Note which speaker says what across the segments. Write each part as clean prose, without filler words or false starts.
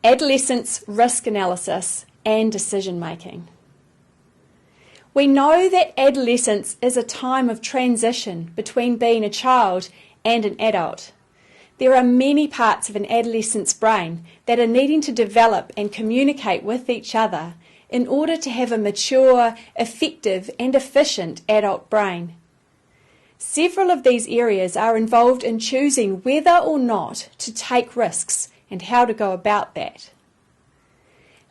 Speaker 1: adolescence risk analysis and decision making. We know that adolescence is a time of transition between being a child and an adult. There are many parts of an adolescent's brain that are needing to develop and communicate with each other in order to have a mature, effective and efficient adult brain. Several of these areas are involved in choosing whether or not to take risks and how to go about that.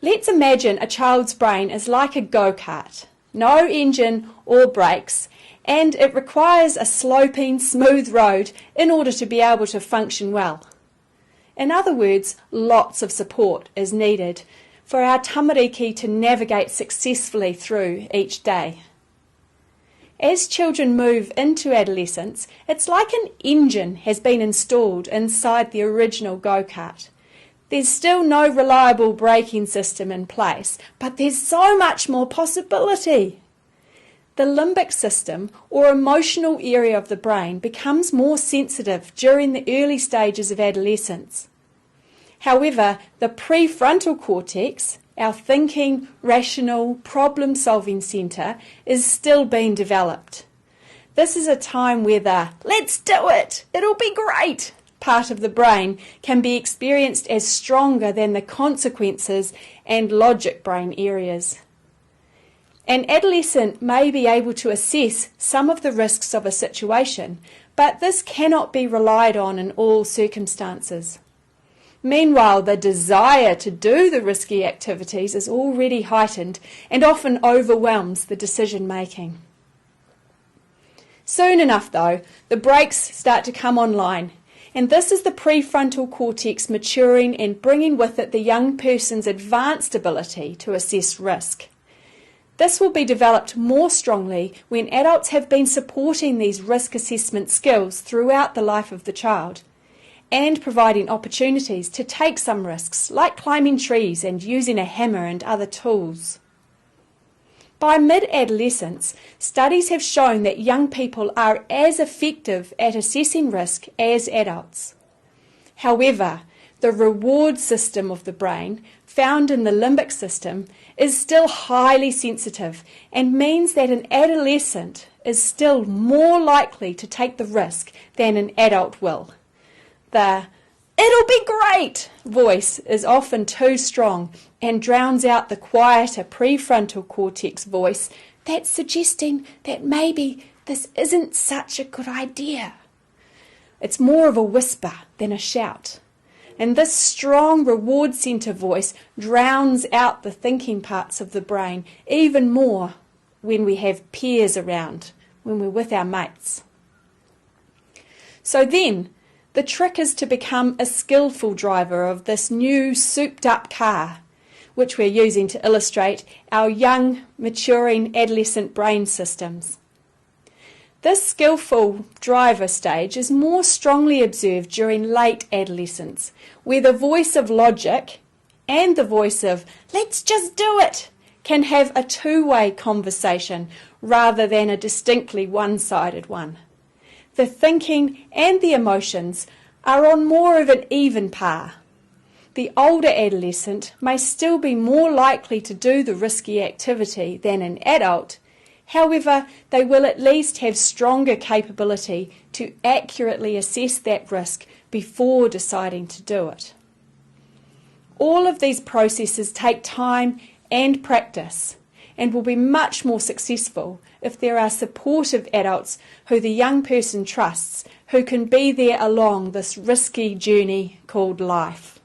Speaker 1: Let's imagine a child's brain is like a go-kart, no engine or brakes, and it requires a sloping, smooth road in order to be able to function well. In other words, lots of support is needed for our tamariki to navigate successfully through each day. As children move into adolescence, it's like an engine has been installed inside the original go-kart. There's still no reliable braking system in place, but there's so much more possibility. The limbic system, or emotional area of the brain, becomes more sensitive during the early stages of adolescence. However, the prefrontal cortex, our thinking, rational, problem-solving centre, is still being developed. This is a time where the "let's do it, it'll be great" part of the brain can be experienced as stronger than the consequences and logic brain areas. An adolescent may be able to assess some of the risks of a situation, but this cannot be relied on in all circumstances. Meanwhile, the desire to do the risky activities is already heightened and often overwhelms the decision making. Soon enough, though, the brakes start to come online, and this is the prefrontal cortex maturing and bringing with it the young person's advanced ability to assess risk. This will be developed more strongly when adults have been supporting these risk assessment skills throughout the life of the child, and providing opportunities to take some risks, like climbing trees and using a hammer and other tools. By mid-adolescence, studies have shown that young people are as effective at assessing risk as adults. However, the reward system of the brain, found in the limbic system, is still highly sensitive and means that an adolescent is still more likely to take the risk than an adult will. The "it'll be great" voice is often too strong and drowns out the quieter prefrontal cortex voice that's suggesting that maybe this isn't such a good idea. It's more of a whisper than a shout. And this strong reward centre voice drowns out the thinking parts of the brain even more when we have peers around, when we're with our mates. So then, the trick is to become a skillful driver of this new souped-up car, which we're using to illustrate our young, maturing adolescent brain systems. This skillful driver stage is more strongly observed during late adolescence, where the voice of logic and the voice of "let's just do it" can have a two-way conversation rather than a distinctly one-sided one. The thinking and the emotions are on more of an even par. The older adolescent may still be more likely to do the risky activity than an adult. However, they will at least have stronger capability to accurately assess that risk before deciding to do it. All of these processes take time and practice, and will be much more successful if there are supportive adults who the young person trusts, who can be there along this risky journey called life.